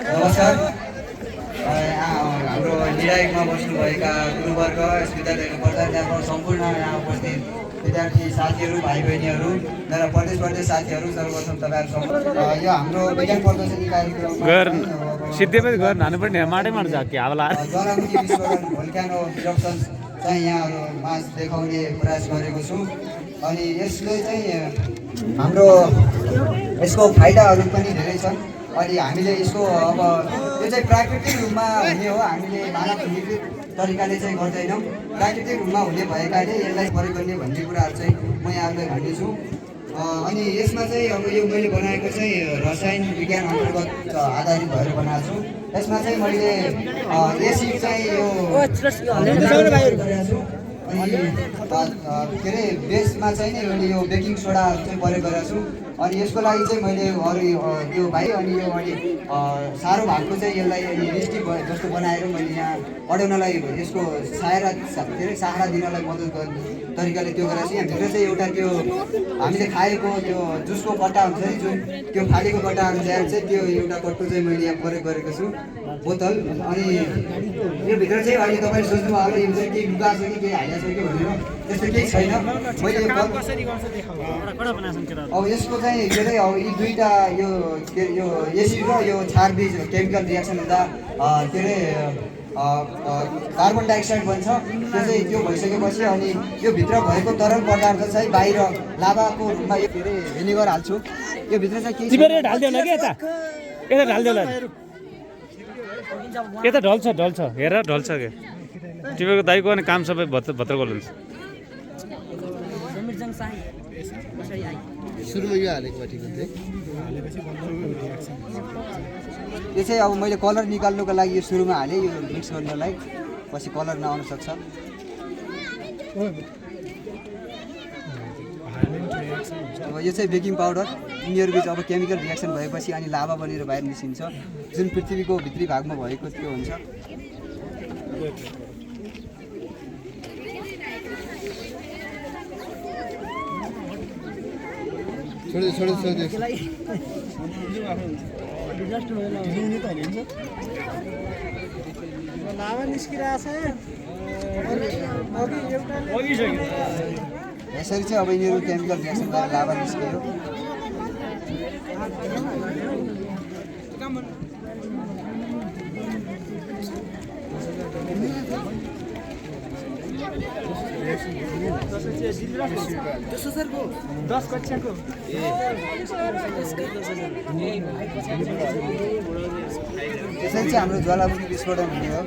नमस्कार। हाम्रो निर्णायकमा बस्नुभएका गुरुवर्ग, यस विद्यालयको प्रधानाध्यापक, सम्पूर्ण यहाँ उपस्थित विद्यार्थी साथीहरू, भाइ बहिनीहरू, मेरा प्रदेश साथीहरू, सर्वप्रथम तपाईँहरू यो हाम्रो विज्ञान प्रदर्शनी कार्यक्रममा ज्वालामुखी विस्फोटन भोल्क्यानो इरप्सन्स चाहिँ यहाँहरूमा देखाउने प्रयास गरेको छु। अनि यसले चाहिँ हाम्रो यसको फाइदाहरू पनि धेरै छन्। अनि हामीले यसको अब यो चाहिँ प्राकृतिक रूपमा हुने हो, हामीले मानव निर्मित तरिकाले चाहिँ गर्दैनौँ। प्राकृतिक रूपमा हुने भएकाले यसलाई प्रयोग गर्ने भन्ने कुराहरू चाहिँ म यहाँहरूलाई भन्नेछु। अनि यसमा चाहिँ अब यो मैले बनाएको चाहिँ रसायन विज्ञान अन्तर्गत आधारित भएर बनाएको छु। यसमा चाहिँ मैले एसिड चाहिँ यो अनि के अरे बेसमा चाहिँ नि मैले यो बेकिङ सोडा चाहिँ प्रयोग गरेको छु। अनि यसको लागि चाहिँ मैले अरू यो भाइ अनि यो अलि साह्रो भएको चाहिँ यसलाई लिस्टिक जस्तो बनाएर मैले यहाँ अडाउनलाई यसको सहारा के अरे सहारा दिनलाई मद्दत गर्ने तरिकाले त्यो गरेको छु। यहाँभित्र चाहिँ एउटा त्यो हामीले खाएको त्यो जुसको कट्टा हुन्छ नि, जुन त्यो फालेको कट्टाहरू ल्याएर चाहिँ त्यो एउटा कट्टो चाहिँ मैले यहाँ प्रयोग गरेको छु, बोतल। अनि यो भित्र चाहिँ अहिले तपाईँले सोच्नु भयो यो चाहिँ केही लुगा छ कि केही हालेको छ कि भनेर, त्यस्तो केही छैन। मैले अब यसको चाहिँ के अरे अब यी दुईवटा यो एसिड र यो क्षार बीज केमिकल रिएक्सन हुँदा के अरे कार्बन डाइअक्साइड बन्छ। त्यो चाहिँ त्यो भइसकेपछि अनि यो भित्र भएको तरल पदार्थ चाहिँ बाहिर लाभाको रूपमा यो के अरे भिनेगर हाल्छु। यो भित्र चाहिँ के यता ढल्छ हेर ढल्छ के तिमीको दाइको अनि काम सबै भत्र गर्नुहुन्छ। सुरुमा यो हालेको ठिक हुन्छ। यो चाहिँ अब मैले कलर निकाल्नुको लागि यो सुरुमा हालेँ, यो मिक्स गर्नलाई, पछि कलर नआउन सक्छ। अब यो चाहिँ बेकिङ पाउडर, यिनीहरू बिच अब केमिकल रिएक्सन भएपछि अनि लाभा बनेर बाहिर निस्किन्छ, जुन पृथ्वीको भित्री भागमा भएको त्यो हुन्छ। यसरी चाहिँ अब यिनीहरू केमिकल रिएक्सन गरेर लाभा निस्कियो। त्यसरी चाहिँ हाम्रो ज्वालामुखी विस्फोटन हुने हो।